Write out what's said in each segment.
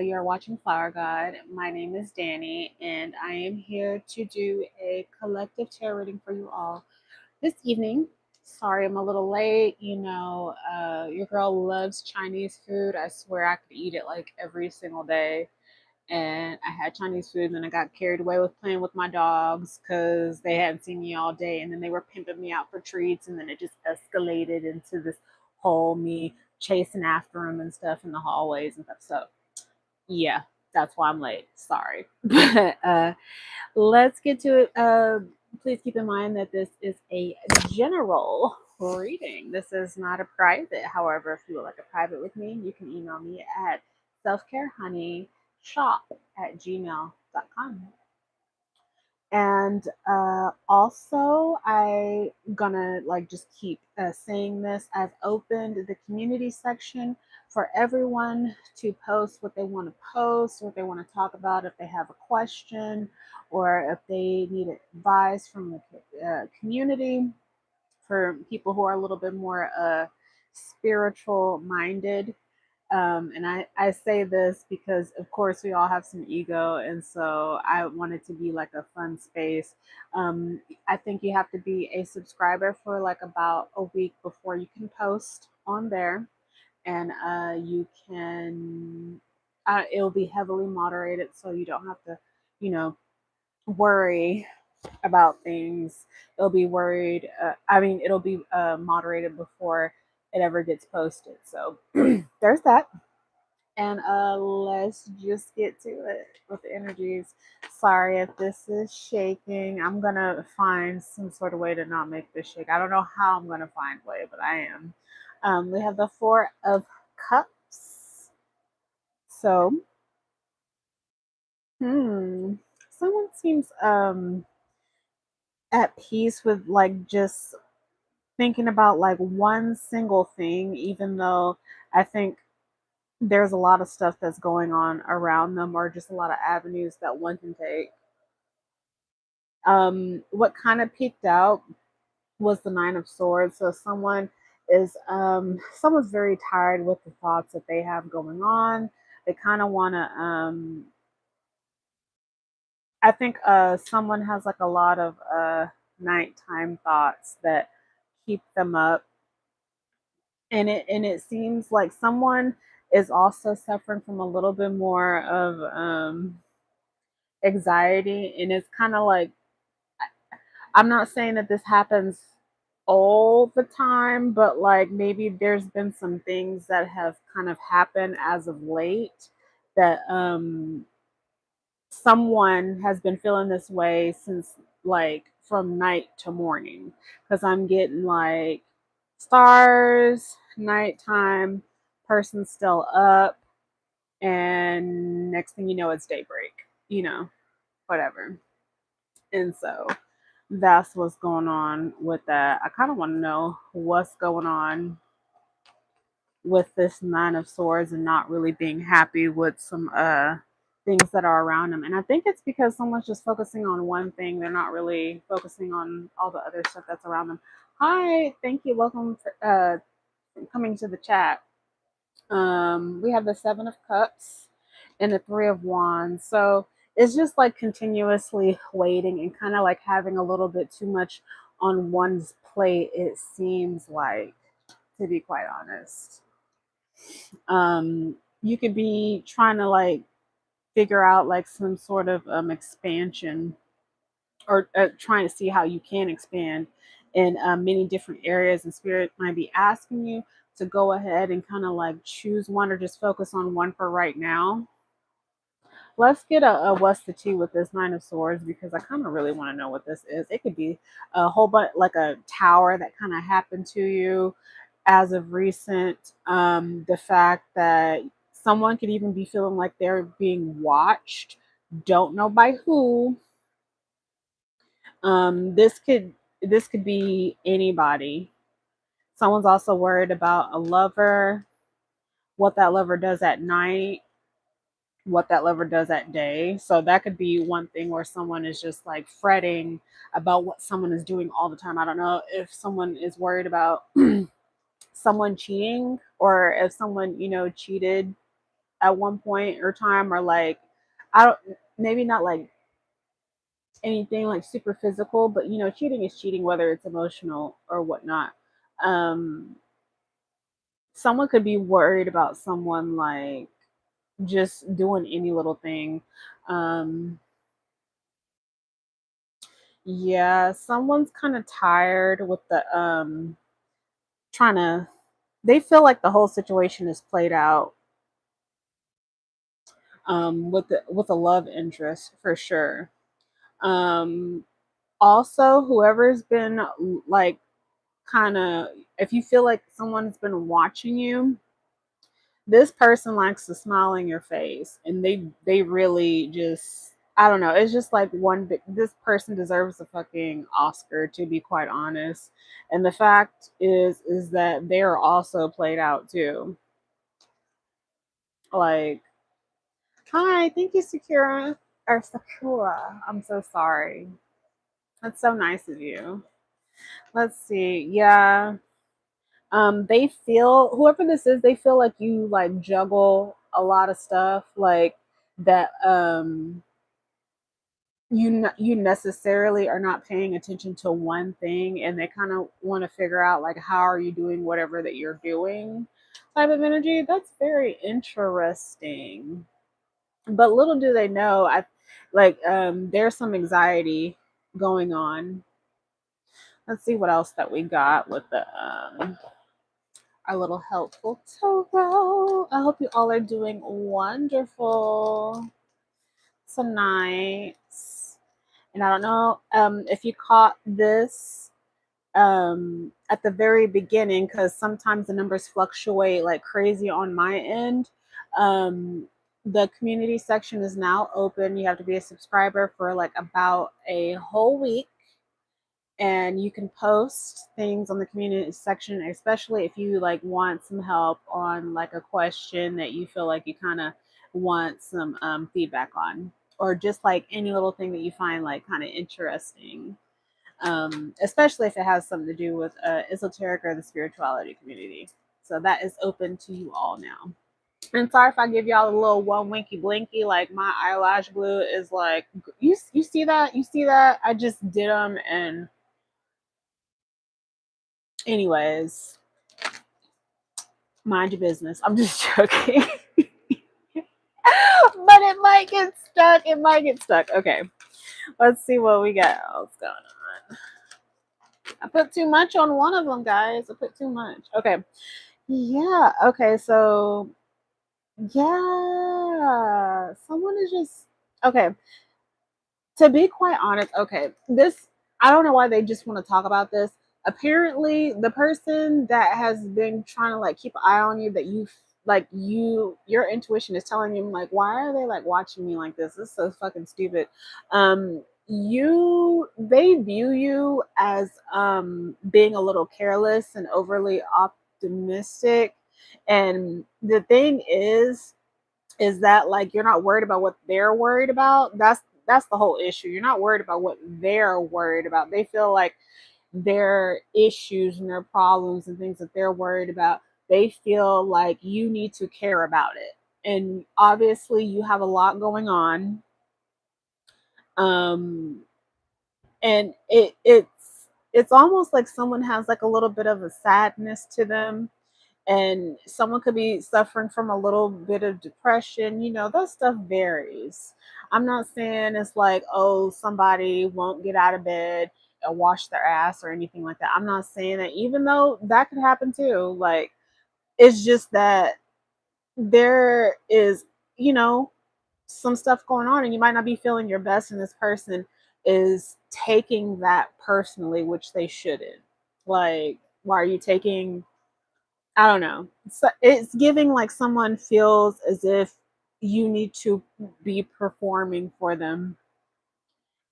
You're watching Flower God. My name is Dannii, and I am here to do a collective tarot reading for you all this evening. Sorry, I'm a little late. Your girl loves Chinese food. I swear I could eat it like every single day. And I had Chinese food, and then I got carried away with playing with my dogs because they hadn't seen me all day. And then they were pimping me out for treats, and then it just escalated into this whole me chasing after them and stuff in the hallways and stuff. So yeah, that's why I'm late. Sorry. But let's get to it. Please keep in mind that this is a general reading. This is not a private. However, if you would like a private with me, you can email me at selfcarehoneyshop@gmail.com. And also, I gonna like just keep saying this. I've opened the community section for everyone to post what they want to post, what they want to talk about, if they have a question, or if they need advice from the community. For people who are a little bit more spiritual minded, and I say this because, of course, we all have some ego, and so I want it to be like a fun space. I think you have to be a subscriber for like about a week before you can post on there, and you can. It'll be heavily moderated, so you don't have to, you know, worry about things. It'll be worried. It'll be moderated before it ever gets posted. So there's that. And let's just get to it with the energies. Sorry if this is shaking. I'm gonna find some sort of way to not make this shake. I don't know how I'm gonna find a way, but I am. We have the Four of Cups. So, someone seems at peace with like just thinking about like one single thing, even though I think there's a lot of stuff that's going on around them, or just a lot of avenues that one can take. What kind of peaked out was the Nine of Swords. So someone's very tired with the thoughts that they have going on. They kind of want to I think someone has like a lot of nighttime thoughts that keep them up, and it seems like someone is also suffering from a little bit more of anxiety, and it's kind of like, I'm not saying that this happens all the time, but like maybe there's been some things that have kind of happened as of late that someone has been feeling this way since like from night to morning, because I'm getting like stars, nighttime, person still up, and next thing you know, it's daybreak, whatever. And so that's what's going on with that. I kind of want to know what's going on with this Nine of Swords and not really being happy with some things that are around them. And I think it's because someone's just focusing on one thing. They're not really focusing on all the other stuff that's around them. Hi, thank you. Welcome for coming to the chat. We have the Seven of Cups and the Three of Wands. So it's just like continuously waiting and kind of like having a little bit too much on one's plate, it seems like, to be quite honest. You could be trying to like figure out like some sort of expansion, or trying to see how you can expand in many different areas, and spirit might be asking you to go ahead and kind of like choose one, or just focus on one for right now. Let's get a what's the tea with this Nine of Swords, because I kind of really want to know what this is. It could be a whole bunch, like a tower that kind of happened to you as of recent. The fact that someone could even be feeling like they're being watched, don't know by who. This could be anybody. Someone's also worried about a lover, what that lover does at night, what that lover does at day. So that could be one thing where someone is just like fretting about what someone is doing all the time. I don't know if someone is worried about someone cheating, or if someone, cheated at one point or time, or like, I don't, maybe not like anything like super physical, but you know, cheating is cheating, whether it's emotional or whatnot. Um, Someone could be worried about someone like just doing any little thing. Um, yeah, someone's kind of tired with the trying to. They feel like the whole situation is played out with a love interest for sure. Um, Also, whoever's been like kind of, if you feel like someone's been watching you, this person likes to smile in your face, and they really just, I don't know, it's just like one big, this person deserves a fucking Oscar, to be quite honest. And the fact is that they are also played out too. Like, hi, thank you, Sakura, or Sakura, I'm so sorry, that's so nice of you. Let's see. Yeah, they feel, whoever this is, they feel like you like juggle a lot of stuff, like that you necessarily are not paying attention to one thing, and they kind of want to figure out like how are you doing whatever that you're doing, type of energy. That's very interesting. But little do they know, I like there's some anxiety going on. Let's see what else that we got with the our little helpful tarot. I hope you all are doing wonderful tonight. And I don't know if you caught this at the very beginning, because sometimes the numbers fluctuate like crazy on my end. The community section is now open. You have to be a subscriber for like about a whole week, and you can post things on the community section, especially if you like want some help on like a question that you feel like you kind of want some feedback on, or just like any little thing that you find like kind of interesting, especially if it has something to do with esoteric or the spirituality community. So that is open to you all now. And sorry if I give y'all a little one winky blinky, like my eyelash glue is like, you see that, I just did them. And anyways, mind your business. I'm just joking. But it might get stuck. Okay, let's see what we got. What's going on? I put too much on one of them, guys. I put too much. Okay. Yeah. Okay. So, yeah. Someone is just. Okay. To be quite honest, okay. This, I don't know why they just want to talk about this. Apparently, the person that has been trying to like keep an eye on you, that you like, your intuition is telling you like, why are they like watching me like this? This is so fucking stupid. They view you as being a little careless and overly optimistic. And the thing is that like you're not worried about what they're worried about. That's the whole issue. You're not worried about what they're worried about. They feel like their issues and their problems and things that they're worried about, they feel like you need to care about it. And obviously you have a lot going on. Um and it's almost like someone has like a little bit of a sadness to them, and someone could be suffering from a little bit of depression. You know, that stuff varies. I'm not saying it's like, oh, somebody won't get out of bed and wash their ass or anything like that. I'm not saying that, even though that could happen too. Like, it's just that there is, you know, some stuff going on, and you might not be feeling your best, and this person is taking that personally, which they shouldn't. Like, why are you taking, I don't know. It's giving like someone feels as if you need to be performing for them.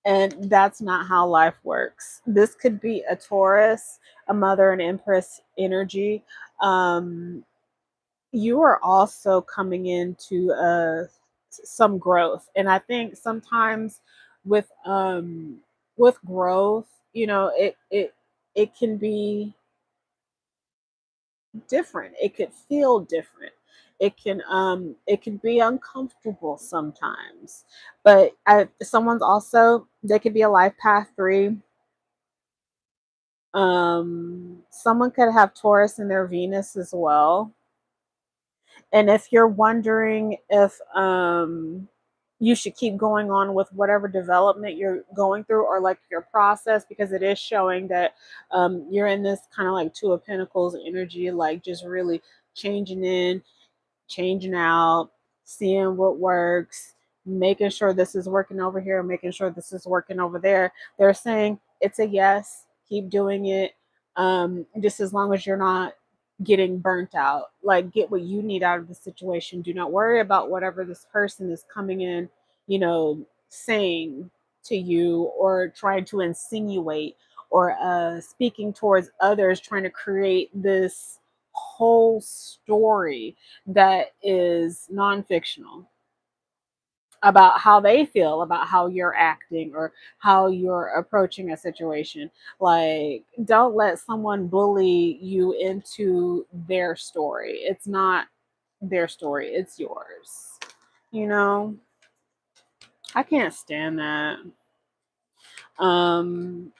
And that's not how life works. This could be a Taurus, a mother, and Empress energy. Um, you are also coming into some growth. And I think sometimes with growth, you know, it can be different. It could feel different. it can be uncomfortable sometimes. But someone's also, they could be a life path 3. Someone could have Taurus in their Venus as well. And if you're wondering if you should keep going on with whatever development you're going through, or like your process, because it is showing that you're in this kind of like Two of Pentacles energy, like just really changing in, changing out, seeing what works, making sure this is working over here, making sure this is working over there. They're saying it's a yes, keep doing it. Just as long as you're not getting burnt out, like get what you need out of the situation. Do not worry about whatever this person is coming in, saying to you, or trying to insinuate, or speaking towards others, trying to create this whole story that is non-fictional about how they feel about how you're acting or how you're approaching a situation. Like, don't let someone bully you into their story. It's not their story, it's yours. You know, I can't stand that. Um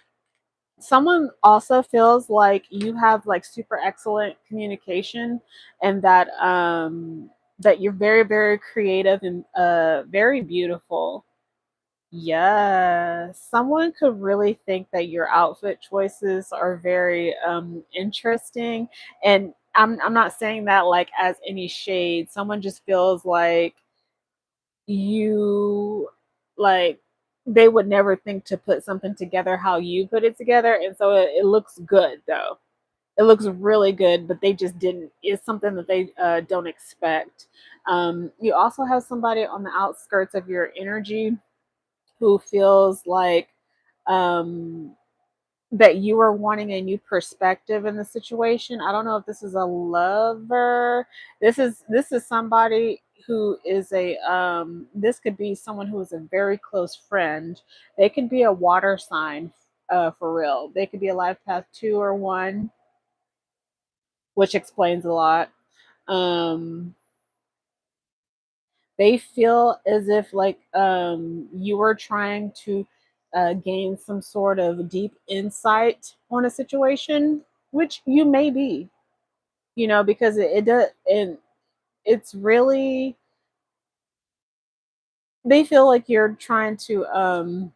Someone also feels like you have like super excellent communication, and that you're very, very creative and very beautiful. Yes, someone could really think that your outfit choices are very interesting, and I'm not saying that like as any shade. Someone just feels like you, like, they would never think to put something together how you put it together, and so it looks good though. It looks really good, but they just didn't. It's something that they don't expect. You also have somebody on the outskirts of your energy who feels like um, that you are wanting a new perspective in the situation. I don't know if this is a lover. This is somebody who is a this could be someone who is a very close friend. They could be a water sign, for real. They could be a life path 2 or 1, which explains a lot. Um they feel as if like you were trying to gain some sort of deep insight on a situation, which you may be, because it does, and it's really, they feel like you're trying to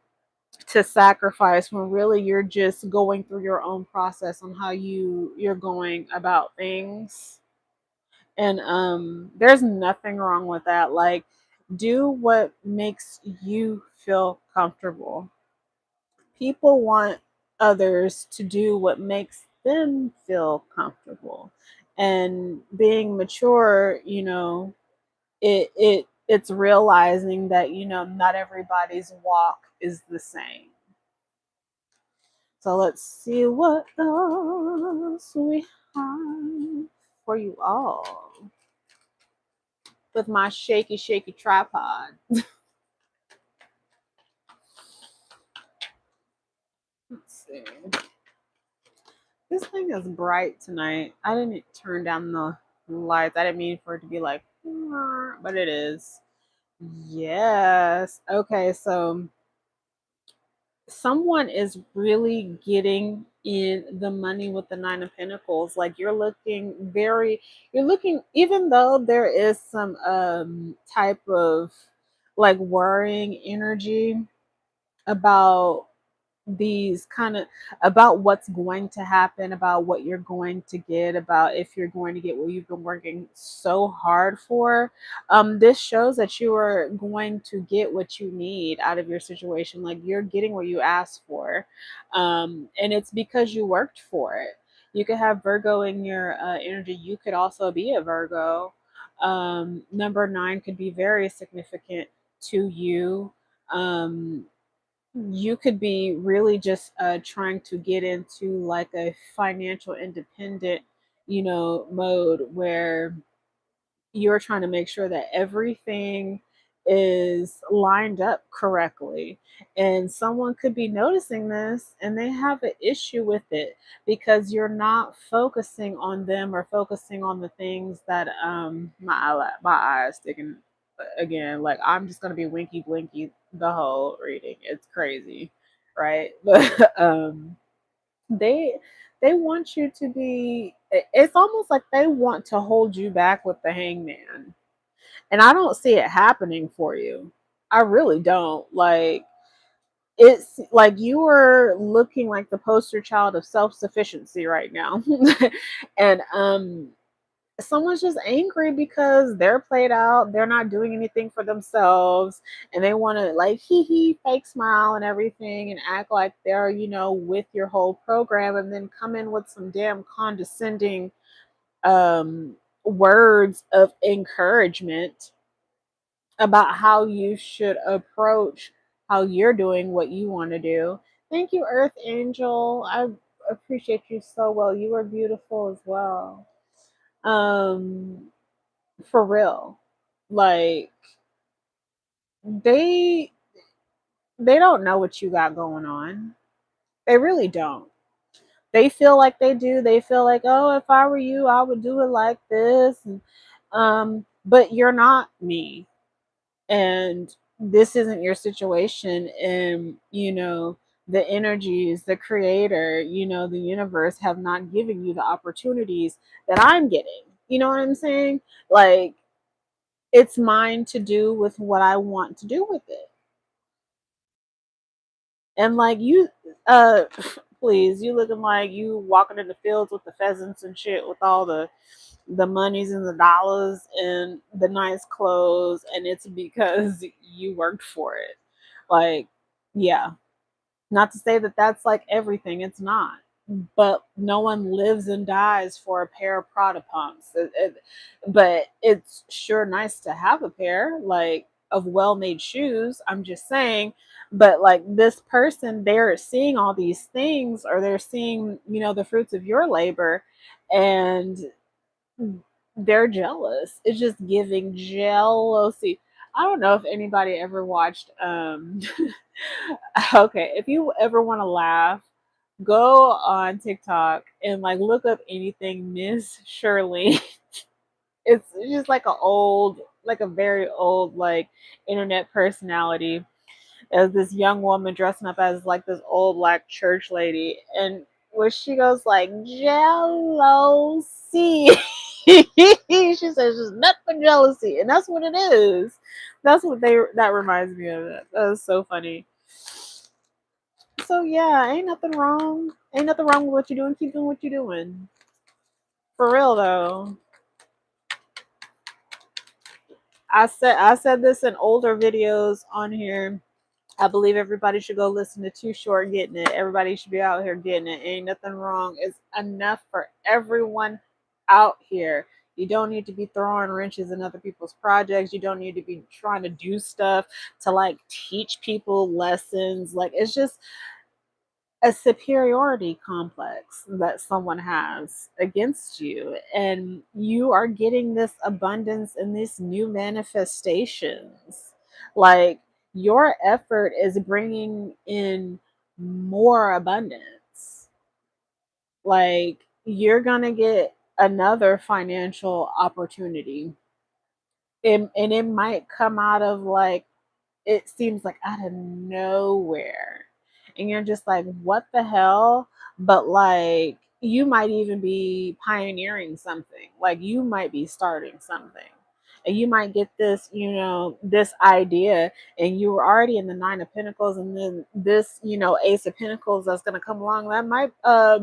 sacrifice, when really you're just going through your own process on how you're going about things. And there's nothing wrong with that. Like, do what makes you feel comfortable. People want others to do what makes them feel comfortable. And being mature, it's realizing that, not everybody's walk is the same. So let's see what else we have for you all with my shaky, shaky tripod. Let's see. This thing is bright tonight. I didn't turn down the lights. I didn't mean for it to be like, but it is. Yes. Okay, so someone is really getting in the money with the Nine of Pentacles. Like, you're looking, even though there is some type of like worrying energy about these kind of, about what's going to happen, about what you're going to get, about if you're going to get what you've been working so hard for. This shows that you are going to get what you need out of your situation. Like, you're getting what you asked for, and it's because you worked for it. You could have Virgo in your energy. You could also be a Virgo. Number 9 could be very significant to you. You could be really just trying to get into like a financial independent, mode, where you're trying to make sure that everything is lined up correctly. And someone could be noticing this and they have an issue with it because you're not focusing on them or focusing on the things that my eye is sticking again. Like I'm just gonna be winky blinky the whole reading. It's crazy, right? But they they want you to be, it's almost like they want to hold you back with the hangman. And I don't see it happening for you. I really don't. Like it's like you are looking like the poster child of self-sufficiency right now. And someone's just angry because they're played out, they're not doing anything for themselves, and they want to like hee hee fake smile and everything and act like they're, with your whole program, and then come in with some damn condescending um words of encouragement about how you should approach how you're doing what you want to do. Thank you, Earth Angel. I appreciate you so well. You are beautiful as well. Um, for real. Like they they don't know what you got going on. They really don't. They feel like they do. They feel like, oh, if I were you, I would do it like this. And, but you're not me. And this isn't your situation. And the energies, the creator, the universe have not given you the opportunities that I'm getting. You know what I'm saying? Like it's mine to do with what I want to do with it. And like you, please, you looking like you walking in the fields with the pheasants and shit, with all the monies and the dollars and the nice clothes, and it's because you worked for it. Like, yeah, not to say that that's like everything, it's not. But no one lives and dies for a pair of Prada pumps. But it's sure nice to have a pair, like, of well-made shoes. I'm just saying. But like this person, they're seeing all these things, or they're seeing, the fruits of your labor, and they're jealous. It's just giving jealousy. I don't know if anybody ever watched okay, if you ever want to laugh, go on TikTok and like look up anything Miss Shirley. It's just like a very old like internet personality, as this young woman dressing up as like this old black church lady, and where she goes like jealousy. She says there's nothing but jealousy, and that's what it is. That's what that reminds me of. That is so funny. So yeah, ain't nothing wrong. Ain't nothing wrong with what you're doing. Keep doing what you're doing. For real though. I said this in older videos on here. I believe everybody should go listen to Too Short Getting It. Everybody should be out here getting it. Ain't nothing wrong. It's enough for everyone out here. You don't need to be throwing wrenches in other people's projects. You don't need to be trying to do stuff to like teach people lessons. Like it's just a superiority complex that someone has against you, and you are getting this abundance and these new manifestations. Like your effort is bringing in more abundance. Like you're gonna get another financial opportunity, and it might come out of like, it seems like out of nowhere. And you're just like, what the hell? But like, you might even be pioneering something. Like, you might be starting something. And you might get this, this idea, and you were already in the Nine of Pentacles, and then this, Ace of Pentacles that's going to come along, that might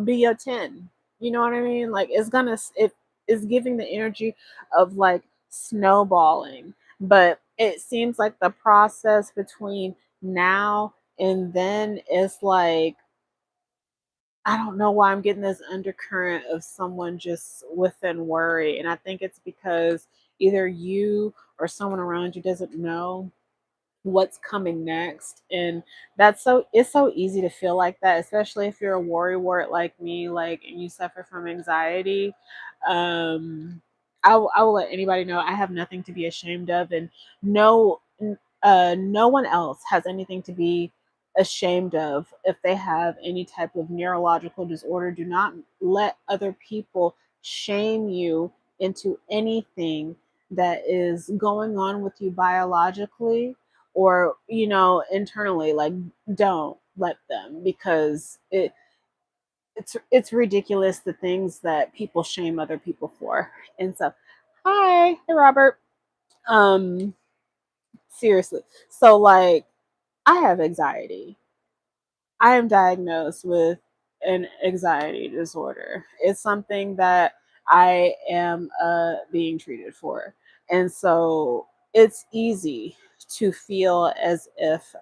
be a 10. You know what I mean? Like, it is giving the energy of like snowballing, but it seems like the process between now and then is like, I don't know why I'm getting this undercurrent of someone just within worry. And I think it's because either you or someone around you doesn't know what's coming next. And it's so easy to feel like that, especially if you're a worrywart like me, like, and you suffer from anxiety. um I will let anybody know I have nothing to be ashamed of, and no, No one else has anything to be ashamed of if they have any type of neurological disorder. Do not let other people shame you into anything that is going on with you biologically or, internally. Like, don't let them, because it's ridiculous the things that people shame other people for. And so, hi, hey Robert. Um, seriously. So like, I have anxiety. I am diagnosed with an anxiety disorder. It's something that I am being treated for. And so it's easy to feel as if,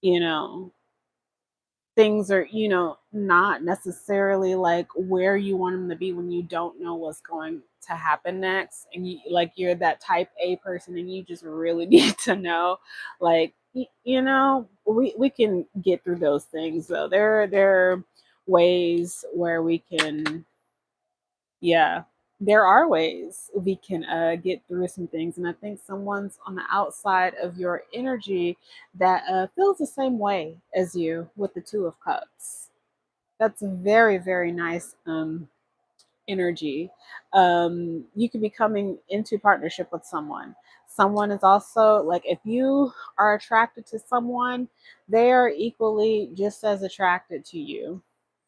you know, things are, not necessarily like where you want them to be when you don't know what's going to happen next. And you're that type A person and you just really need to know, like, we can get through those things though. There are ways where we can, yeah, there are ways we can get through some things. And I think someone's on the outside of your energy that feels the same way as you with the Two of Cups. That's very, very nice energy. You could be coming into partnership with someone. Someone is also like, if you are attracted to someone, they are equally just as attracted to you.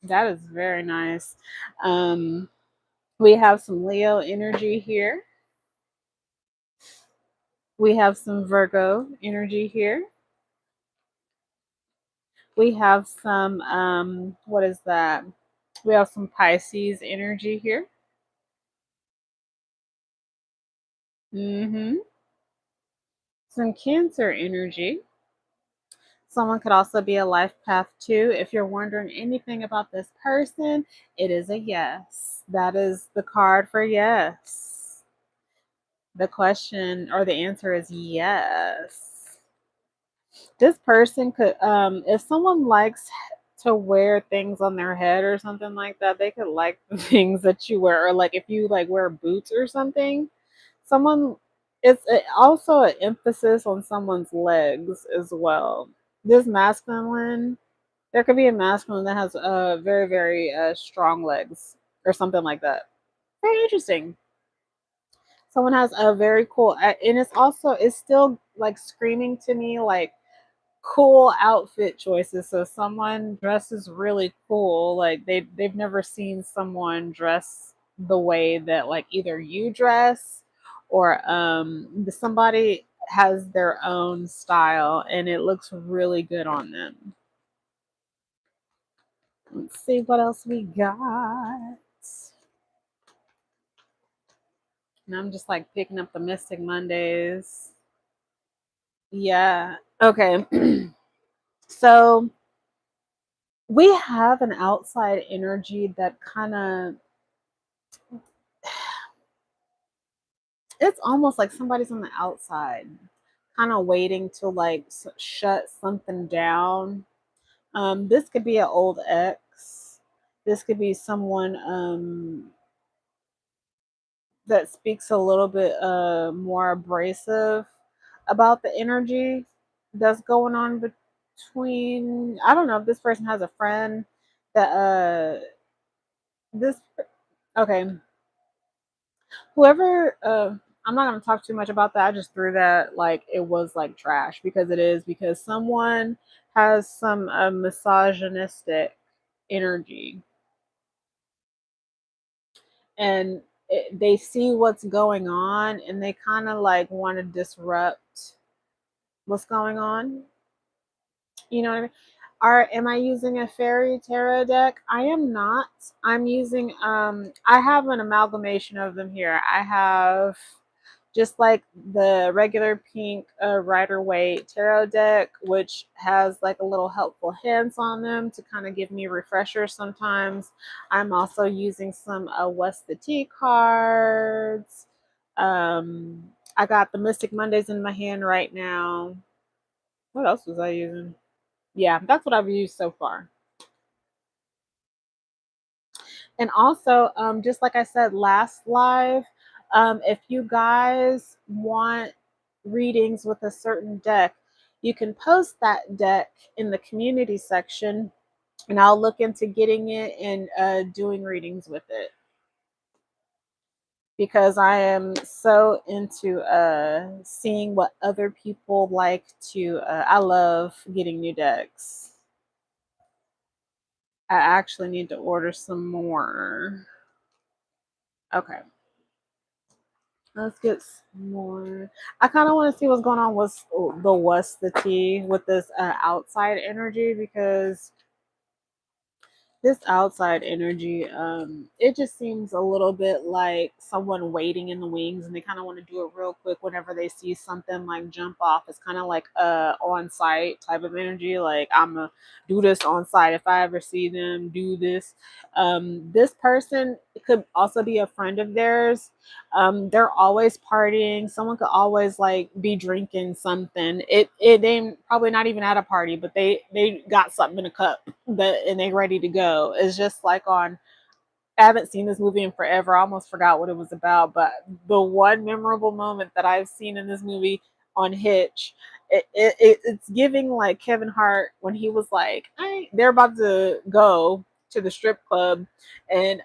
That is very nice. Um, we have some Leo energy here. We have some Virgo energy here. We have some, what is that? We have some Pisces energy here. Mm-hmm. Some Cancer energy. Someone could also be a life path too. If you're wondering anything about this person, it is a yes. That is the card for yes. The question or the answer is yes. This person could, if someone likes to wear things on their head or something like that, they could like the things that you wear. Or like if you like wear boots or something, someone, also an emphasis on someone's legs as well. This masculine, there could be a masculine that has very, very strong legs or something like that. Very interesting. Someone has a very cool, and it's still like screaming to me like cool outfit choices. So someone dresses really cool, like they've never seen someone dress the way that like either you dress, or somebody has their own style and it looks really good on them. Let's see what else we got. And I'm just like picking up the Mystic Mondays. Yeah. Okay. So we have an outside energy that kind of, it's almost like somebody's on the outside kind of waiting to like shut something down. This could be an old ex. This could be someone that speaks a little bit more abrasive about the energy that's going on between. I don't know if this person has a friend that this okay, whoever I'm not going to talk too much about that. I just threw that like it was like trash, because it is, because someone has some misogynistic energy, and they see what's going on and they kind of like want to disrupt what's going on. You know what I mean? Am I using a fairy tarot deck? I am not. I'm using I have an amalgamation of them here. I have just like the regular pink Rider Waite tarot deck, which has like a little helpful hints on them to kind of give me refreshers sometimes. I'm also using some West the Tea cards. I got the Mystic Mondays in my hand right now. What else was I using? Yeah, that's what I've used so far. And also, just like I said last live, if you guys want readings with a certain deck, you can post that deck in the community section, and I'll look into getting it and doing readings with it, because I am so into seeing what other people like to. I love getting new decks. I actually need to order some more. Okay, let's get some more. I kind of want to see what's going on with the tea with this outside energy, because this outside energy, it just seems a little bit like someone waiting in the wings, and they kind of want to do it real quick whenever they see something like jump off. It's kind of like on site type of energy, like I'm gonna do this on site if I ever see them do this. This person could also be a friend of theirs. They're always partying. Someone could always like be drinking something. It ain't probably not even at a party, but they got something in a cup that and they ready to go. It's just like on. I haven't seen this movie in forever. I almost forgot what it was about, but the one memorable moment that I've seen in this movie on Hitch, it's giving like Kevin Hart when he was like, they're about to go to the strip club and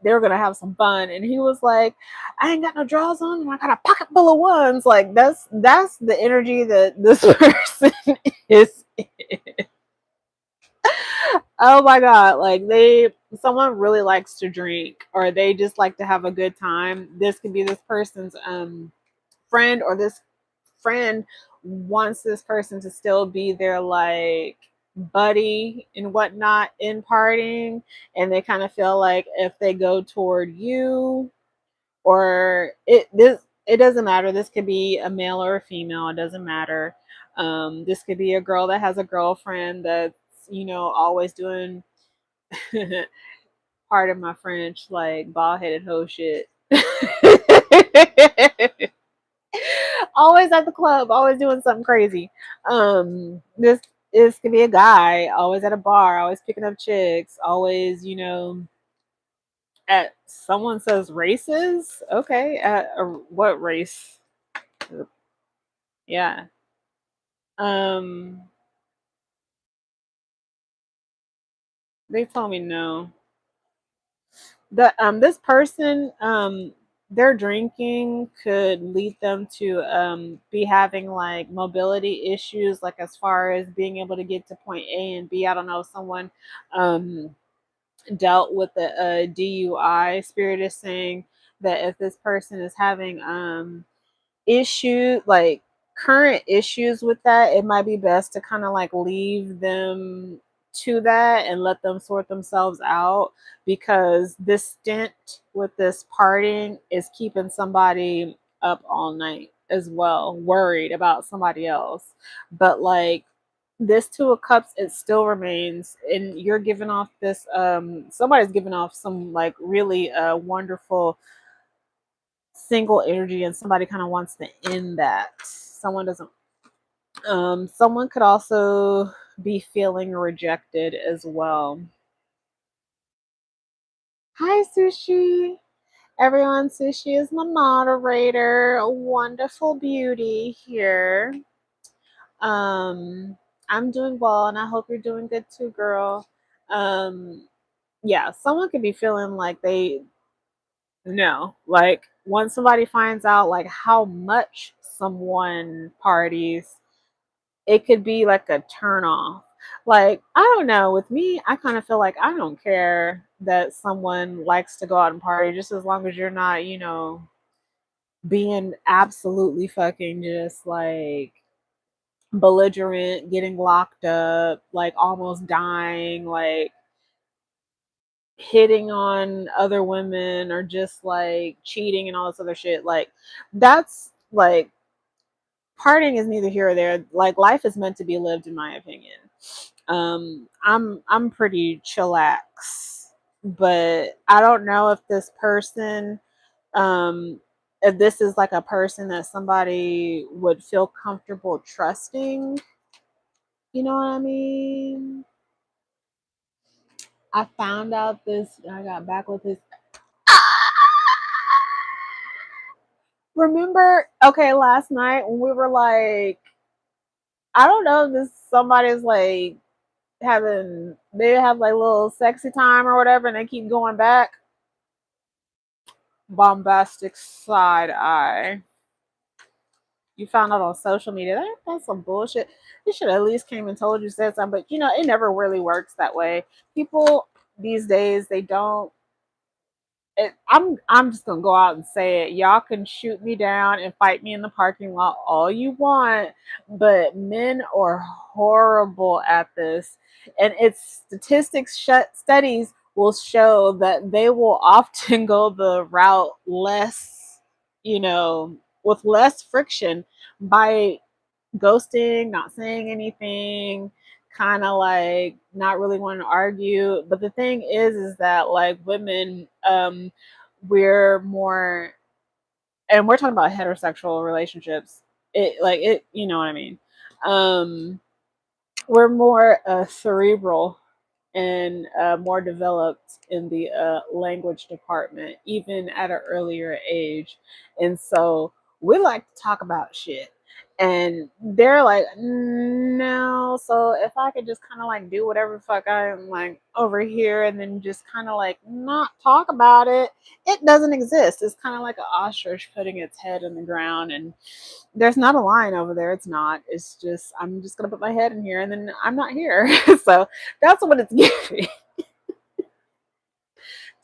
they're gonna have some fun, and he was like, I ain't got no drawers on and I got a pocket full of ones. Like that's the energy that this person is in. Oh my god, like someone really likes to drink, or they just like to have a good time. This could be this person's friend, or this friend wants this person to still be their like buddy and whatnot in partying, and they kind of feel like if they go toward you, or it doesn't matter. This could be a male or a female, it doesn't matter. This could be a girl that has a girlfriend that's, always doing pardon my French, like bald headed hoe shit. Always at the club, always doing something crazy. This could be a guy, always at a bar, always picking up chicks, always, at someone says races. Okay, at what race? Yeah. Um, they told me no. This person, their drinking could lead them to be having like mobility issues, like as far as being able to get to point A and B. I don't know if someone um dealt with the DUI. Spirit is saying that if this person is having issue like current issues with that, it might be best to kind of like leave them to that and let them sort themselves out, because this stint with this partying is keeping somebody up all night as well, worried about somebody else. But like this two of cups, it still remains, and you're giving off this somebody's giving off some like really wonderful single energy, and somebody kind of wants to end that. Someone doesn't someone could also be feeling rejected as well. Hi Sushi. Everyone, Sushi is my moderator, a wonderful beauty here. um I'm doing well, and I hope you're doing good too, girl. Yeah, someone could be feeling like they no, like once somebody finds out like how much someone parties, it could be like a turn off. Like, I don't know, with me, I kind of feel like I don't care that someone likes to go out and party, just as long as you're not, being absolutely fucking just like belligerent, getting locked up, like almost dying, like hitting on other women, or just like cheating and all this other shit. Like that's like partying is neither here or there. Like life is meant to be lived, in my opinion. I'm pretty chillax, but I don't know if this person, if this is like a person that somebody would feel comfortable trusting. You know what I mean? I found out this. I got back with this. Remember, okay, last night when we were like, I don't know, this somebody's like they have like little sexy time or whatever, and they keep going back. Bombastic side eye. You found out on social media. That's some bullshit. You should at least came and told you said something, but it never really works that way. People these days, they don't. I'm just gonna go out and say it. Y'all can shoot me down and fight me in the parking lot all you want, but men are horrible at this, and its studies will show that they will often go the route less, with less friction by ghosting, not saying anything, kind of like not really wanting to argue. But the thing is that like women, we're more, and we're talking about heterosexual relationships. You know what I mean? Um, we're more cerebral and more developed in the language department, even at an earlier age. And so we like to talk about shit. And they're like, no. So if I could just kind of like do whatever the fuck I'm like over here and then just kind of like not talk about it, it doesn't exist. It's kind of like an ostrich putting its head in the ground, and there's not a line over there. It's not. It's just, I'm just gonna put my head in here and then I'm not here. So that's what it's giving.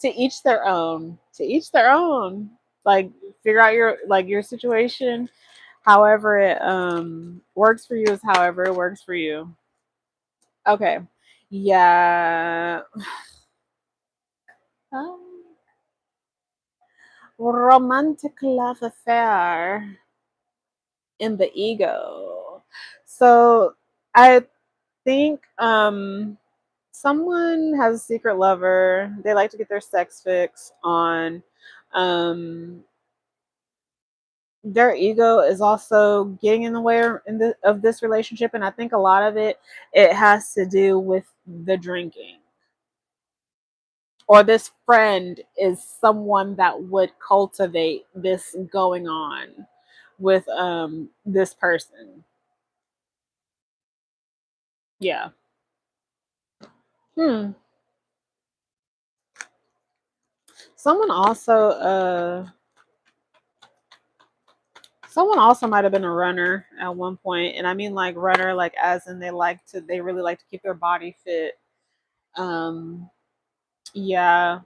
To each their own. To each their own. Like figure out your situation. However it works for you is however it works for you. Okay. Yeah. Um, romantic love affair in the ego. So I think someone has a secret lover. They like to get their sex fix on. Um, their ego is also getting in the way of this relationship, and I think a lot of it has to do with the drinking. Or this friend is someone that would cultivate this going on with this person. Yeah. Hmm. Someone also Someone also might have been a runner at one point, and I mean like runner, like as in they really like to keep their body fit. Um, yeah,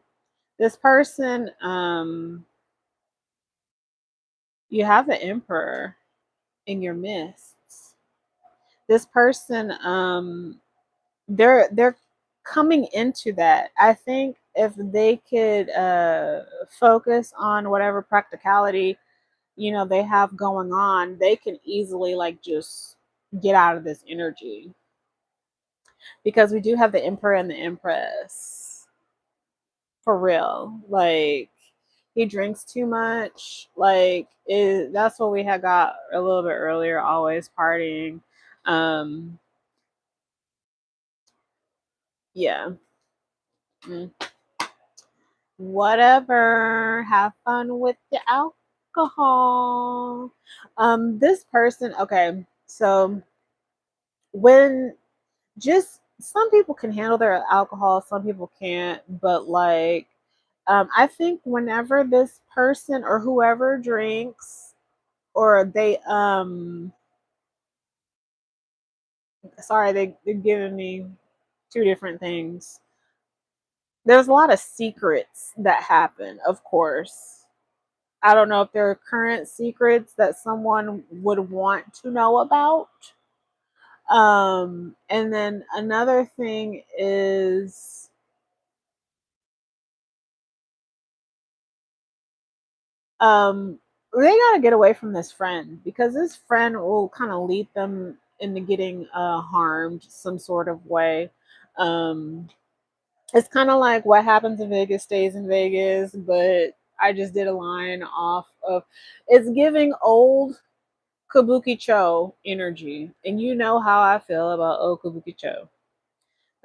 this person, you have the emperor in your midst. This person, they're coming into that. I think if they could focus on whatever practicality they have going on, they can easily like just get out of this energy, because we do have the emperor and the empress for real. Like he drinks too much. That's what we had got a little bit earlier. Always partying. Um, yeah. Mm. Whatever. Have fun with the alcohol. This person. Okay, so when just some people can handle their alcohol, some people can't, but like I think whenever this person or whoever drinks, or they're giving me two different things. There's a lot of secrets that happen, of course. I don't know if there are current secrets that someone would want to know about. And then another thing is um they gotta get away from this friend, because this friend will kind of lead them into getting harmed some sort of way. um it's kind of like what happens in Vegas stays in Vegas, but I just did a line off of, it's giving old Kabuki Cho energy, and you know how I feel about old Kabuki Cho.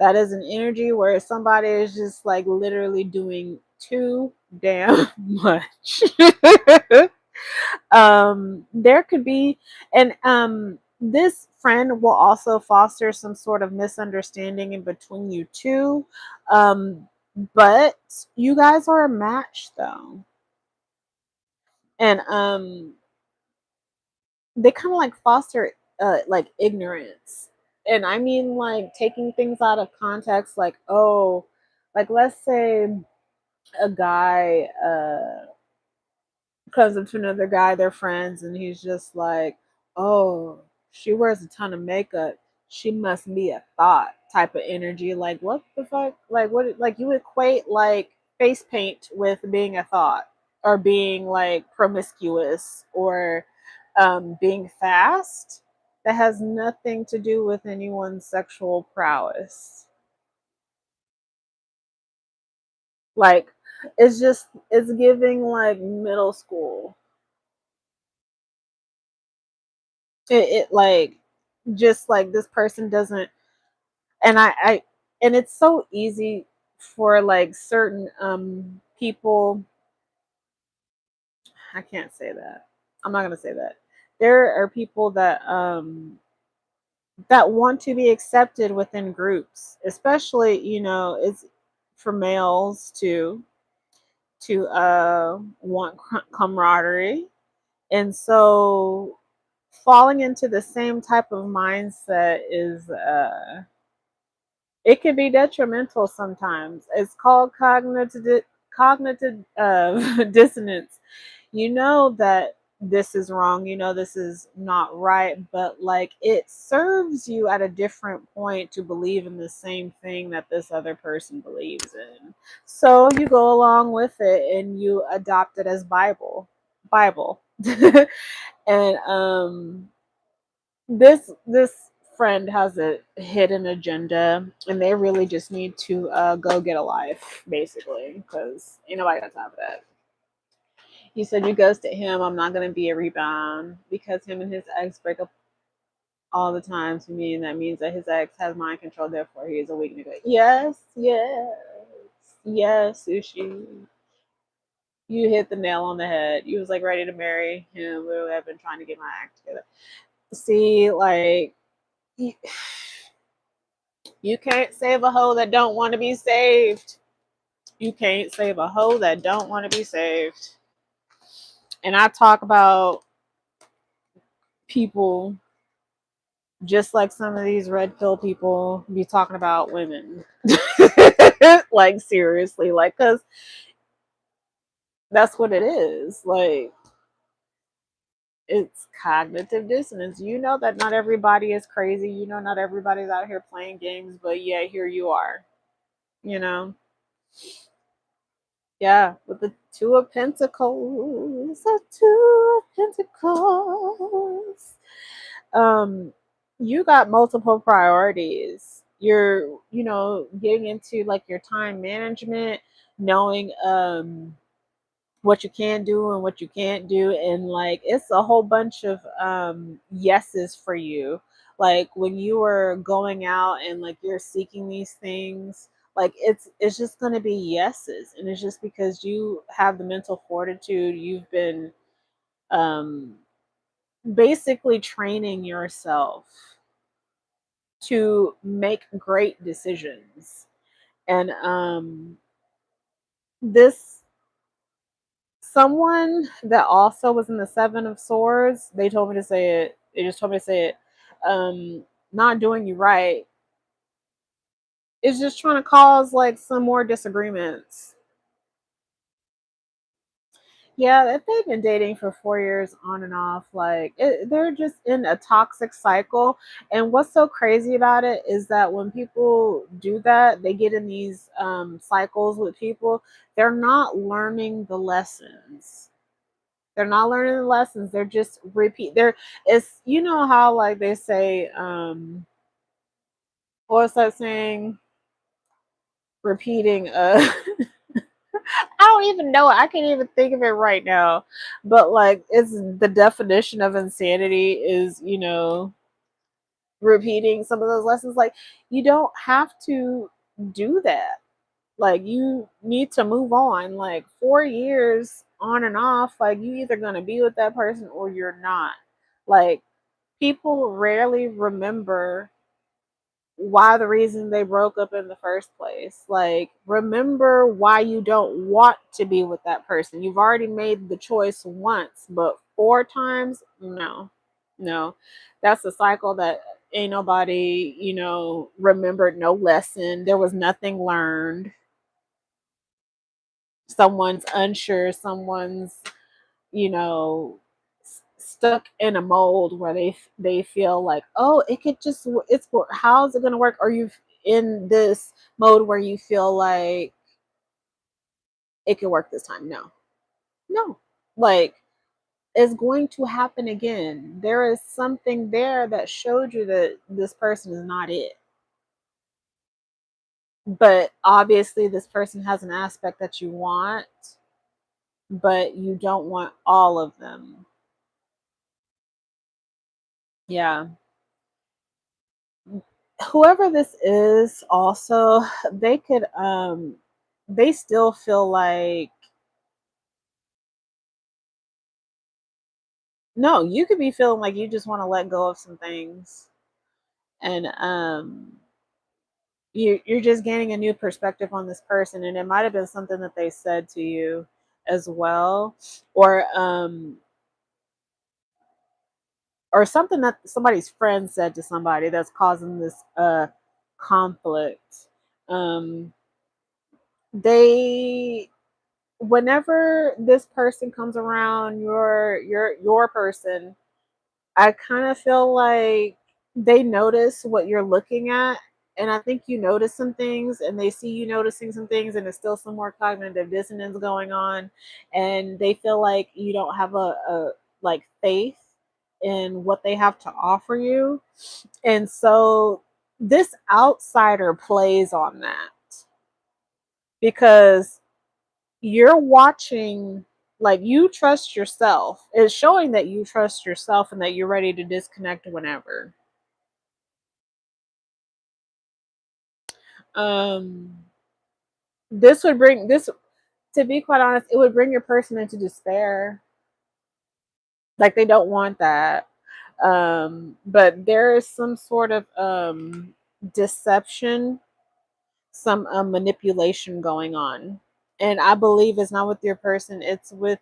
That is an energy where somebody is just like literally doing too damn much. There could be, and this friend will also foster some sort of misunderstanding in between you two. Um, but you guys are a match though. And they kind of like foster like ignorance. And I mean like taking things out of context, like, oh, like let's say a guy comes up to another guy, they're friends, and he's just like, oh, she wears a ton of makeup. She must be a thought type of energy. Like, what the fuck? Like, what? Like, you equate like face paint with being a thought or being like promiscuous or being fast. That has nothing to do with anyone's sexual prowess. Like, it's giving like middle school. It like just like this person doesn't, and I and it's so easy for like certain people. I can't say that. I'm not gonna say that. There are people that want to be accepted within groups, especially, you know, it's for males to want camaraderie. And so falling into the same type of mindset is it can be detrimental sometimes. It's called cognitive dissonance. You know that this is wrong, you know this is not right, but like it serves you at a different point to believe in the same thing that this other person believes in. So you go along with it and you adopt it as Bible. And this friend has a hidden agenda, and they really just need to go get a life, basically, because ain't nobody got time for that. He said, you ghost at him, I'm not going to be a rebound, because him and his ex break up all the time. To me, and that means that his ex has mind control, therefore he is a weak nigga. Yes, yes, yes, Sushi. You hit the nail on the head. You was like ready to marry him. Literally, I've been trying to get my act together. See, like, you can't save a hoe that don't want to be saved. You can't save a hoe that don't want to be saved. And I talk about people just like some of these red pill people be talking about women. Like seriously, like, cuz that's what it is. Like, it's cognitive dissonance. You know that not everybody is crazy. You know not everybody's out here playing games, but yeah, here you are. You know? Yeah, with the Two of Pentacles, the Two of Pentacles. You got multiple priorities. You're, you know, getting into like your time management, knowing what you can do and what you can't do, and like it's a whole bunch of yeses for you. Like when you are going out and like you're seeking these things, like it's just going to be yeses, and it's just because you have the mental fortitude. You've been um basically training yourself to make great decisions. And this someone that also was in the Seven of Swords, they told me to say it. They just told me to say it. Not doing you right is just trying to cause like some more disagreements. Yeah, if they've been dating for 4 years on and off, like they're just in a toxic cycle. And what's so crazy about it is that when people do that, they get in these cycles with people. They're not learning the lessons. They're not learning the lessons. They're just repeat. They're it's you know how like they say what's that saying? Repeating I don't even know. I can't even think of it right now. But like it's the definition of insanity is, you know, repeating some of those lessons. Like you don't have to do that. Like you need to move on. Like 4 years on and off. Like, you either gonna be with that person or you're not. Like, people rarely remember why the reason they broke up in the first place. Like, remember why you don't want to be with that person. You've already made the choice once, but 4 times, no. No. That's a cycle that ain't nobody, remembered, no lesson. There was nothing learned. Someone's unsure, someone's, you know, stuck in a mold where they feel like, oh, it could just, it's, how's it going to work? Or you in this mode where you feel like it could work this time. No, like, it's going to happen again. There is something there that showed you that this person is not it, but obviously this person has an aspect that you want, but you don't want all of them. Yeah. Whoever this is, also, they could they still feel like, no, you could be feeling like you just want to let go of some things, and you're just gaining a new perspective on this person, and it might have been something that they said to you as well, or something that somebody's friend said to somebody that's causing this conflict. They Whenever this person comes around, your person, I kind of feel like they notice what you're looking at, and I think you notice some things, and they see you noticing some things, and there's still some more cognitive dissonance going on, and they feel like you don't have a like faith in what they have to offer you, and so this outsider plays on that because you're watching, like, you trust yourself. It's showing that you trust yourself and that you're ready to disconnect whenever. um this would bring this To be quite honest, it would bring your person into despair. Like, they don't want that. But there is some sort of deception, some manipulation going on, and I believe it's not with your person, it's with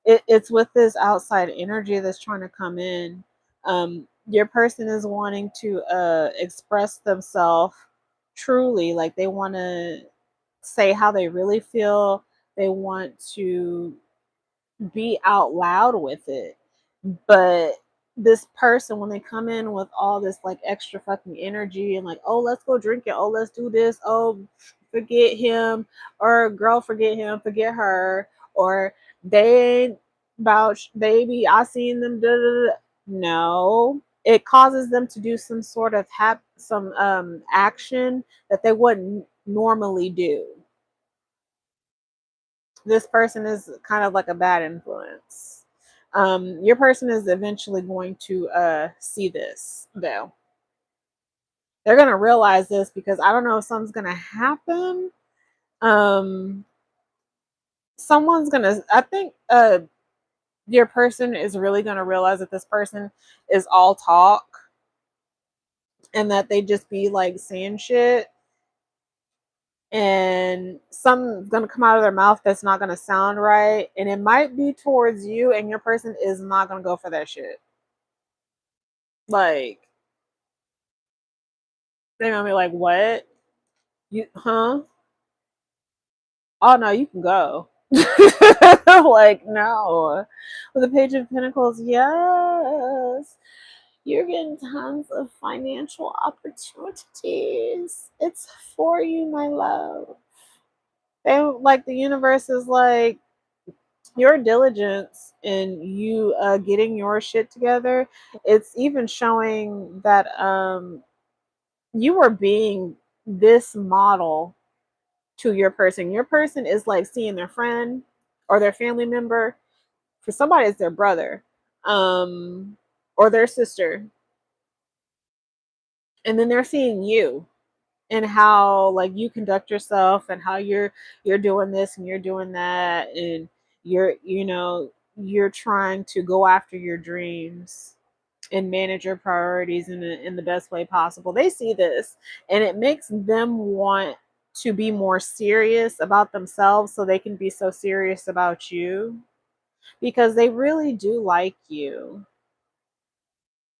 it's with this outside energy that's trying to come in. Your person is wanting to express themselves truly, like they want to say how they really feel. They want to be out loud with it. But this person, when they come in with all this like extra fucking energy and like, oh, let's go drink it, oh, let's do this, oh, forget him, or girl, forget him, forget her, or they ain't about baby, I seen them, da, da, da. No, it causes them to do some sort of some action that they wouldn't normally do. This person is kind of like a bad influence. Your person is eventually going to see this, though. They're going to realize this because I don't know if something's going to happen. Um, Someone's going to, I think your person is really going to realize that this person is all talk and that they just be like saying shit, and something's gonna come out of their mouth that's not gonna sound right, and it might be towards you, and your person is not gonna go for that shit. Like, they're gonna be like, "What? You, huh? Oh no, you can go." Like, no. With the Page of Pentacles, yes, you're getting tons of financial opportunities. It's for you, my love. They like, the universe is like, your diligence in you getting your shit together. It's even showing that you are being this model to your person. Your person is like seeing their friend or their family member. For somebody, it's their brother, or their sister, and then they're seeing you and how like you conduct yourself and how you're doing this and you're doing that, and You're trying to go after your dreams and manage your priorities in the best way possible. They see this, and it makes them want to be more serious about themselves so they can be so serious about you, because they really do like you.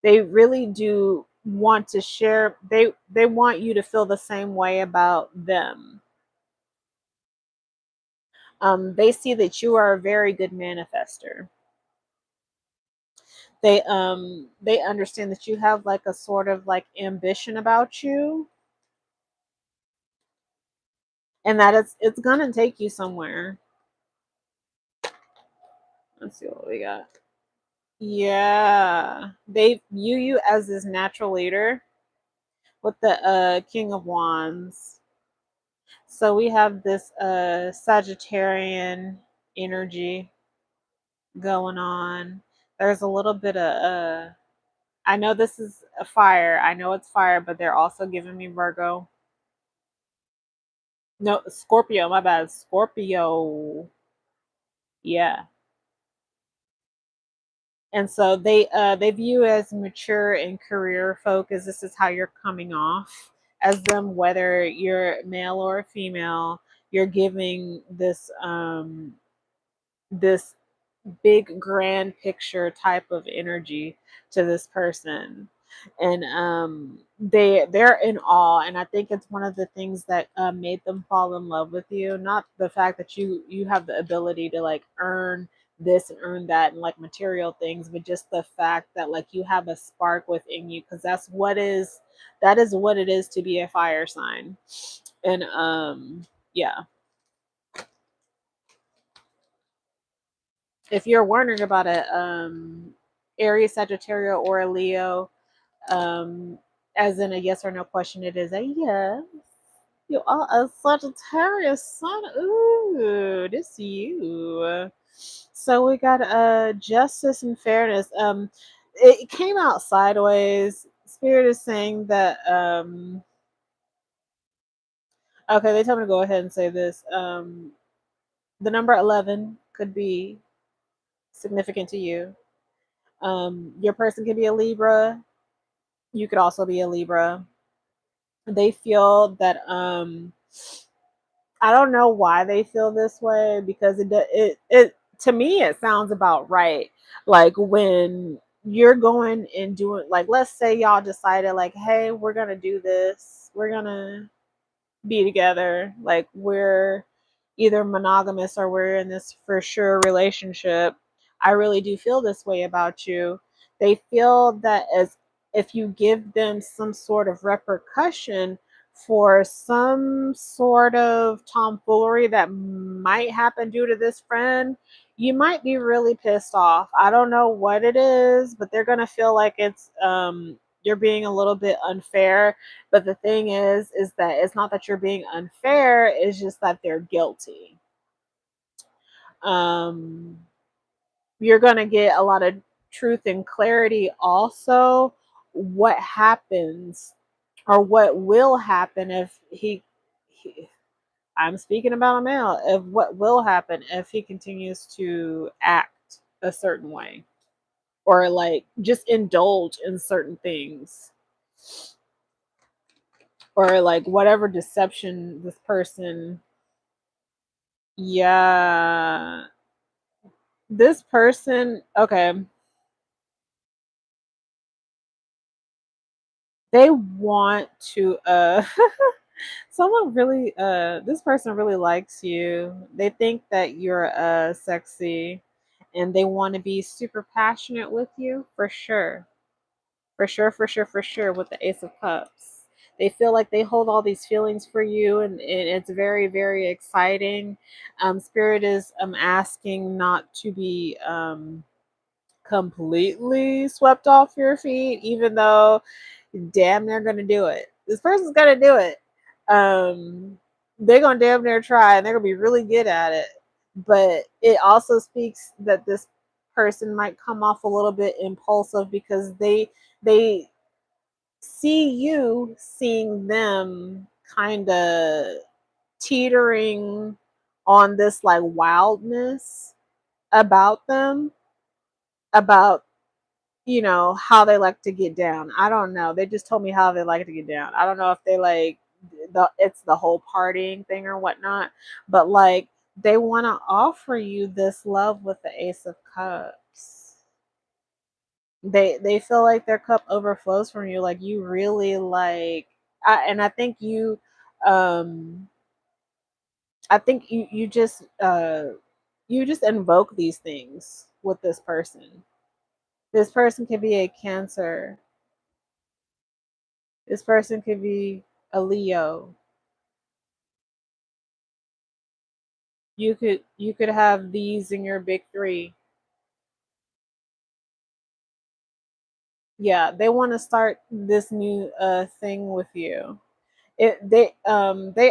They really do want to share. They want you to feel the same way about them. They see that you are a very good manifester. They understand that you have like a sort of like ambition about you, and that it's gonna take you somewhere. Let's see what we got. Yeah, they view you as this natural leader with the King of Wands. So we have this Sagittarian energy going on. There's a little bit of I know this is a fire. I know it's fire, but they're also giving me Virgo. No, Scorpio, my bad. Scorpio. Yeah. And so they view as mature and career focused. This is how you're coming off as them, whether you're male or female. You're giving this big grand picture type of energy to this person, and they're in awe, and I think it's one of the things that made them fall in love with you, not the fact that you have the ability to like earn this and earn that and like material things, but just the fact that like you have a spark within you, because that is what it is to be a fire sign. And yeah, if you're wondering about a Aries, Sagittarius, or a Leo, um, as in a yes or no question, it is a yes. You are a Sagittarius sun. Ooh, this you. So we got justice and fairness. It came out sideways. Spirit is saying that okay, they told me to go ahead and say this. The number 11 could be significant to you. Your person could be a Libra. You could also be a Libra. They feel that I don't know why they feel this way, because it to me it sounds about right. Like when you're going and doing, like, let's say y'all decided like, hey, we're gonna do this. We're gonna be together. Like we're either monogamous or we're in this for sure relationship. I really do feel this way about you. They feel that as if you give them some sort of repercussion for some sort of tomfoolery that might happen due to this friend, you might be really pissed off. I don't know what it is, but they're gonna feel like it's you're being a little bit unfair. But the thing is that it's not that you're being unfair, it's just that they're guilty. Um, you're going to get a lot of truth and clarity also. What happens or what will happen if he I'm speaking about a male, of what will happen if he continues to act a certain way or like just indulge in certain things, or like whatever deception this person. Yeah, this person, okay, they want to someone really this person really likes you. They think that you're sexy, and they want to be super passionate with you, for sure. For sure, for sure, for sure, with the Ace of Cups. They feel like they hold all these feelings for you, and it's very, very exciting. Spirit is asking not to be completely swept off your feet, even though damn they're gonna do it. This person's gonna do it. They're gonna damn near try, and they're gonna be really good at it. But it also speaks that this person might come off a little bit impulsive, because they see you seeing them kind of teetering on this like wildness. about them, about, you know, how they like to get down. I don't know. They just told me how they like to get down. I don't know if they like it's the whole partying thing or whatnot, but like they want to offer you this love with the Ace of Cups. They feel like their cup overflows from you, like you really like and I think um you just invoke these things with this person. This person could be a Cancer. This person could be a Leo. You could have these in your big three. Yeah, they want to start this new thing with you. They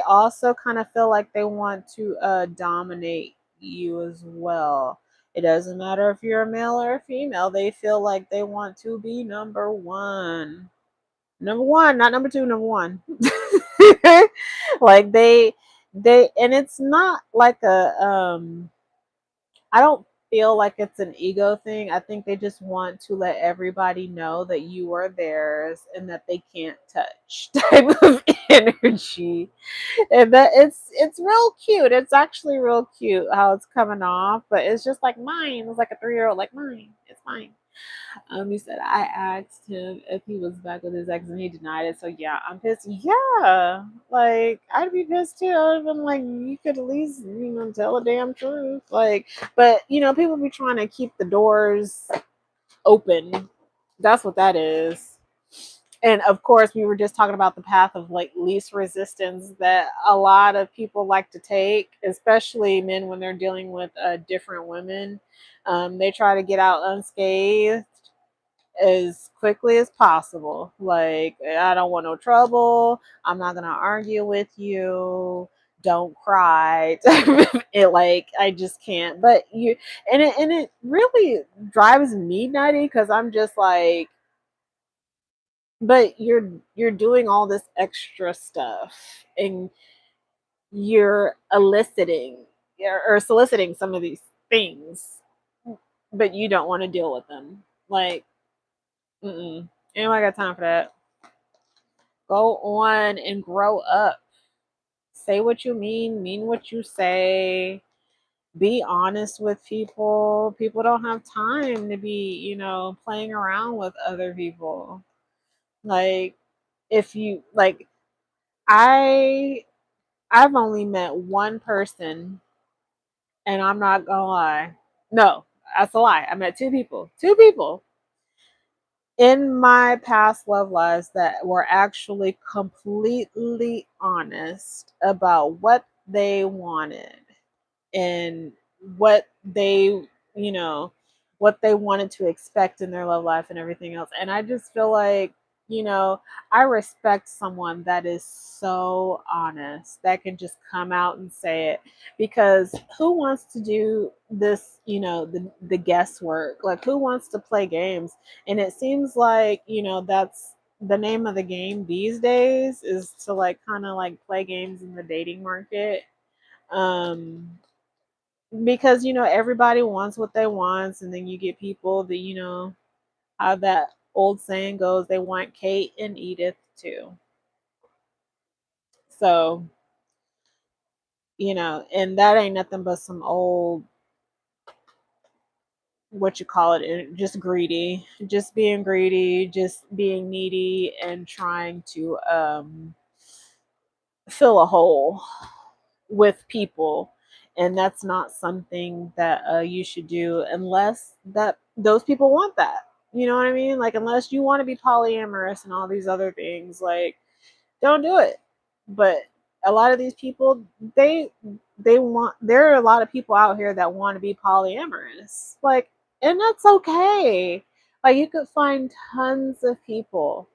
also kind of feel like they want to dominate you as well. It doesn't matter if you're a male or a female. They feel like they want to be number one. Number one, not number two, number one. Like they and it's not like a I don't feel like it's an ego thing. I think they just want to let everybody know that you are theirs and that they can't touch type of energy. And that it's real cute. It's actually real cute how it's coming off, but it's just like mine. It's like a 3-year-old, like mine. It's mine. He said I asked him if he was back with his ex and he denied it. So yeah, I'm pissed. Yeah, like I'd be pissed too. I'd have been like, you could at least tell the damn truth. Like, but people be trying to keep the doors open. That's what that is. And of course, we were just talking about the path of like least resistance that a lot of people like to take, especially men when they're dealing with different women. They try to get out unscathed as quickly as possible. Like, I don't want no trouble. I'm not gonna argue with you. Don't cry. It like I just can't. But it really drives me nutty because I'm just like, but you're doing all this extra stuff and you're eliciting or soliciting some of these things, but you don't want to deal with them. Like, anybody got time for that? Go on and grow up. Say what you mean what you say. Be honest with people. People don't have time to be, playing around with other people. Like, if you like I I've only met one person, and I'm not gonna lie. No, that's a lie. I met two people. Two people in my past love lives that were actually completely honest about what they wanted and what they, you know, what they wanted to expect in their love life and everything else. And I just feel like, I respect someone that is so honest, that can just come out and say it, because who wants to do this, the guesswork? Like, who wants to play games? And it seems like, that's the name of the game these days, is to like kind of like play games in the dating market. Um because everybody wants what they want, and then you get people that how that old saying goes, they want Kate and Edith too. So and that ain't nothing but some old, what you call it, just greedy, just being greedy, just being needy, and trying to fill a hole with people. And that's not something that you should do unless that those people want that. You know what I mean? Like, unless you want to be polyamorous and all these other things, like, don't do it. But a lot of these people, they want, there are a lot of people out here that want to be polyamorous, like, and that's okay. Like, you could find tons of people,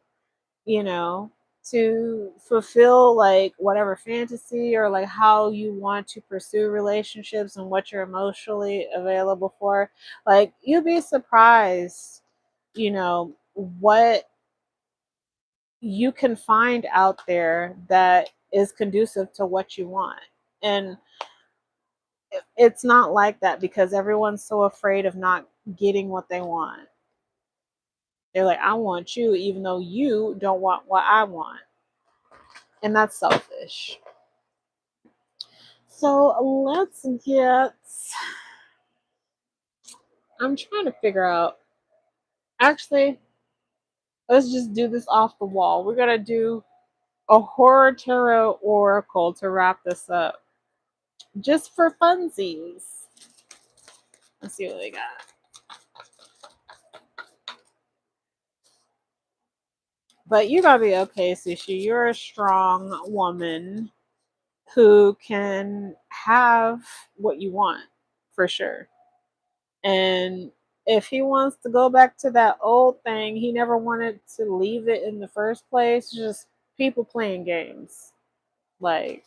you know, to fulfill like whatever fantasy or like how you want to pursue relationships and what you're emotionally available for. Like, you'd be surprised, what you can find out there that is conducive to what you want. And it's not like that because everyone's so afraid of not getting what they want. They're like, I want you, even though you don't want what I want. And that's selfish. So let's get. I'm trying to figure out. Actually, let's just do this off the wall. We're going to do a horror tarot oracle to wrap this up. Just for funsies. Let's see what they got. But you gotta be okay, Sushi. You're a strong woman who can have what you want for sure. And if he wants to go back to that old thing, he never wanted to leave it in the first place. Just people playing games. Like,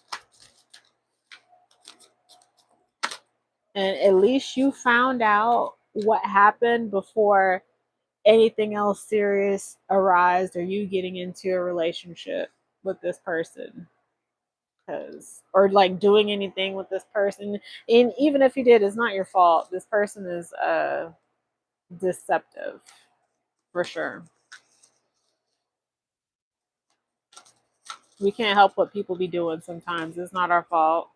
and at least you found out what happened before anything else serious arised or you getting into a relationship with this person. Because, or like doing anything with this person. And even if you did, it's not your fault. This person is deceptive for sure. We can't help what people be doing sometimes. It's not our fault.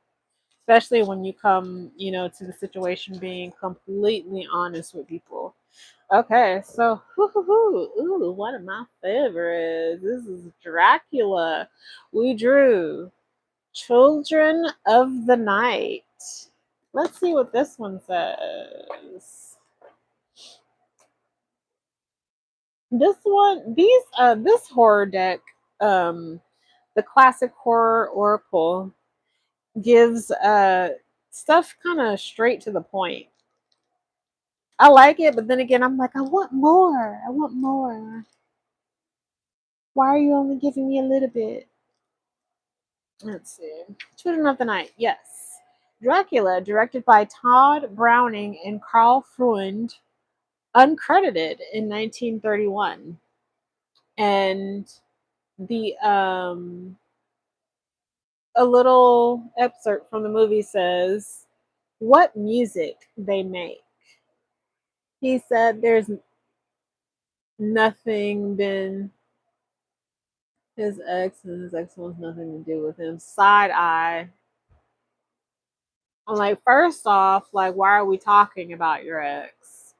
Especially when you come, to the situation being completely honest with people. Okay, so ooh, one of my favorites. This is Dracula. We drew Children of the Night. Let's see what this one says. This horror deck, the classic horror oracle, gives stuff kind of straight to the point. I like it, but then again, I'm like, I want more. I want more. Why are you only giving me a little bit? Let's see. Children of the Night. Yes. Dracula, directed by Todd Browning and Carl Freund, uncredited in 1931. And the a little excerpt from the movie says what music they make. He said there's nothing been his ex and his ex wants nothing to do with him. Side eye. I'm like, first off, like, why are we talking about your ex?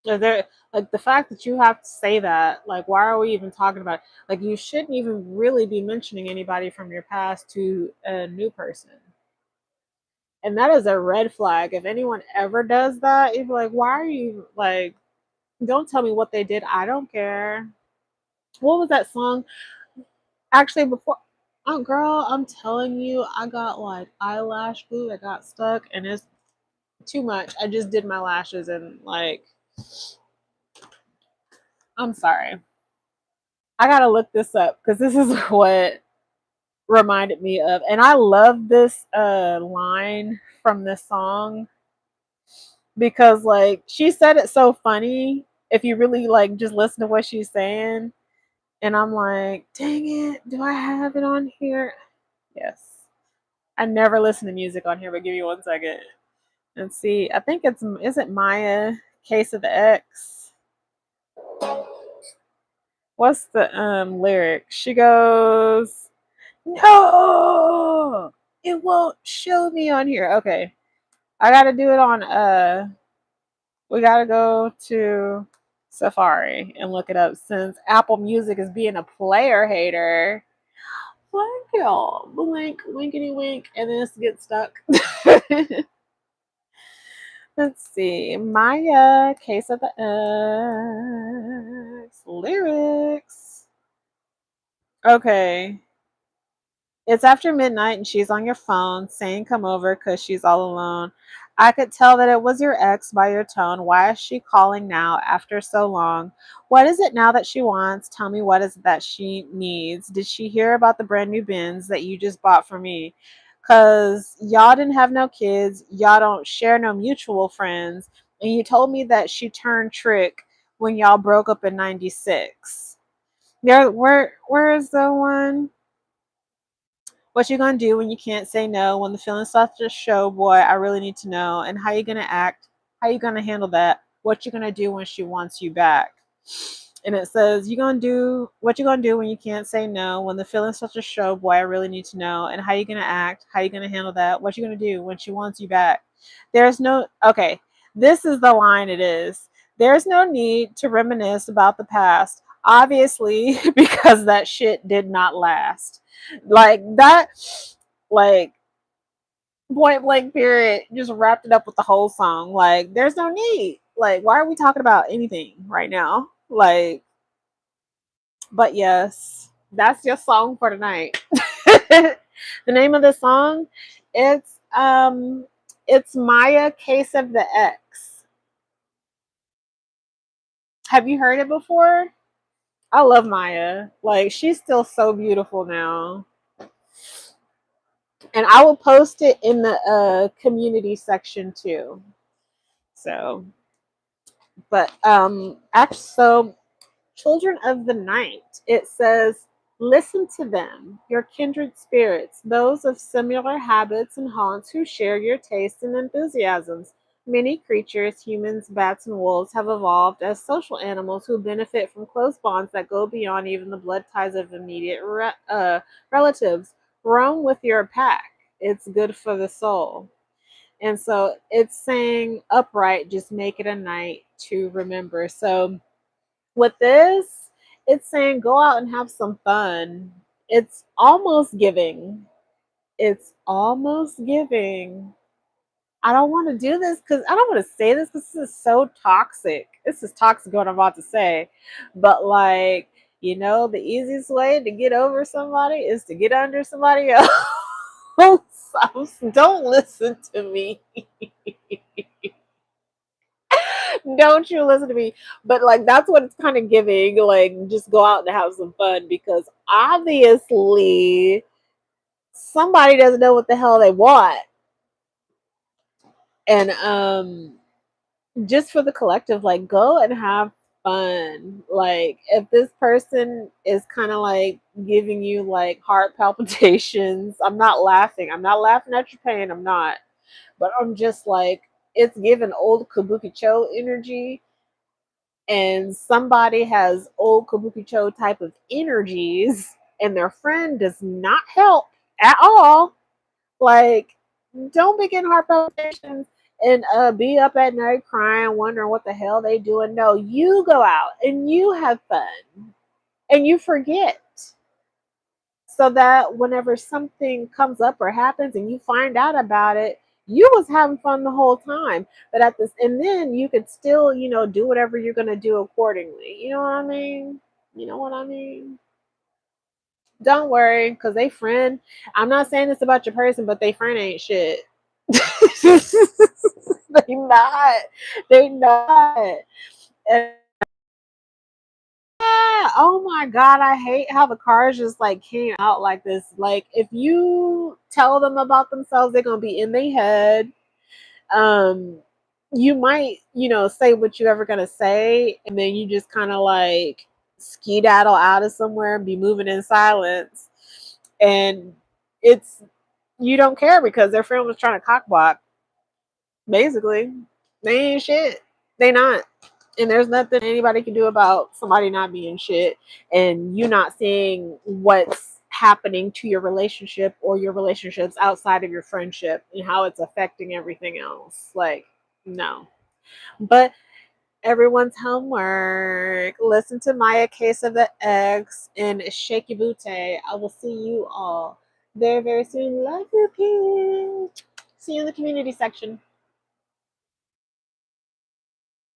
There, like the fact that you have to say that, like, why are we even talking about it? Like, you shouldn't even really be mentioning anybody from your past to a new person. And that is a red flag. If anyone ever does that, you'd be like, why are you like, don't tell me what they did. I don't care. What was that song? Actually, before, oh, girl, I'm telling you, I got like eyelash glue that got stuck and it's too much. I just did my lashes and like, I'm sorry. I gotta look this up because this is what reminded me of. And I love this line from this song because like she said it so funny if you really like just listen to what she's saying. And I'm like, dang it, do I have it on here? Yes. I never listen to music on here, but give me 1 second. And see, I think is it Maya, Case of the X? What's the lyric? She goes, no, it won't show me on here. Okay. I gotta do it on we gotta go to Safari and look it up since Apple Music is being a player hater. Thank y'all. Blink, winkety wink, and this gets stuck. Let's see. Maya, Case of the X. Lyrics. Okay. It's after midnight and she's on your phone saying come over because she's all alone. I could tell that it was your ex by your tone. Why is she calling now after so long? What is it now that she wants? Tell me what is it that she needs. Did she hear about the brand new bins that you just bought for me? Because y'all didn't have no kids. Y'all don't share no mutual friends. And you told me that she turned trick when y'all broke up in 96. Where is the one? What you gonna do when you can't say no? When the feelings start to show, boy, I really need to know. And how you gonna act? How you gonna handle that? What you gonna do when she wants you back? And it says, you gonna do what you gonna do when you can't say no? When the feelings start to show, boy, I really need to know. And how you gonna act? How you gonna handle that? What you gonna do when she wants you back? There's no okay. This is the line. It is. There's no need to reminisce about the past. Obviously, because that shit did not last. Like that, like point blank period, just wrapped it up with the whole song. Like, there's no need. Like, why are we talking about anything right now? Like, but yes, that's your song for tonight. The name of the song, it's it's Maya Case of the X. Have you heard it before? I love Maya. Like, she's still so beautiful now. And I will post it in the community section too. So, but actually, so children of the night, it says, listen to them, your kindred spirits, those of similar habits and haunts who share your tastes and enthusiasms. Many creatures, humans, bats, and wolves, have evolved as social animals who benefit from close bonds that go beyond even the blood ties of immediate relatives. Roam with your pack. It's good for the soul. And so it's saying upright, just make it a night to remember. So with this, it's saying go out and have some fun. It's almost giving. It's almost giving. I don't want to do this because I don't want to say this because this is so toxic. This is toxic what I'm about to say. But like, the easiest way to get over somebody is to get under somebody else. Don't listen to me. Don't you listen to me. But like, that's what it's kind of giving. Like, just go out and have some fun, because obviously somebody doesn't know what the hell they want. And just for the collective, like, go and have fun. Like, if this person is kind of like giving you like heart palpitations, I'm not laughing. I'm not laughing at your pain. I'm not. But I'm just like, it's giving old Kabuki Cho energy, and somebody has old Kabukicho type of energies, and their friend does not help at all, like, don't begin heart palpitations and be up at night crying, wondering what the hell they doing. No, you go out and you have fun and you forget, so that whenever something comes up or happens and you find out about it, you was having fun the whole time. But at this, and then you could still, do whatever you're gonna do accordingly. You know what I mean? You know what I mean? Don't worry, because they friend. I'm not saying this about your person, but they friend ain't shit. They not. They not. And oh my god, I hate how the cards just like came out like this. Like, if you tell them about themselves, they're gonna be in their head. Um, you might, say what you ever gonna say, and then you just kind of like skedaddle out of somewhere and be moving in silence. And it's you don't care because their friend was trying to cockblock. Basically, they ain't shit. They not. And there's nothing anybody can do about somebody not being shit and you not seeing what's happening to your relationship or your relationships outside of your friendship and how it's affecting everything else. Like, no. But everyone's homework. Listen to Maya Case of the X and Shaky Butte. I will see you all very, very soon. Love you, peace. See you in the community section.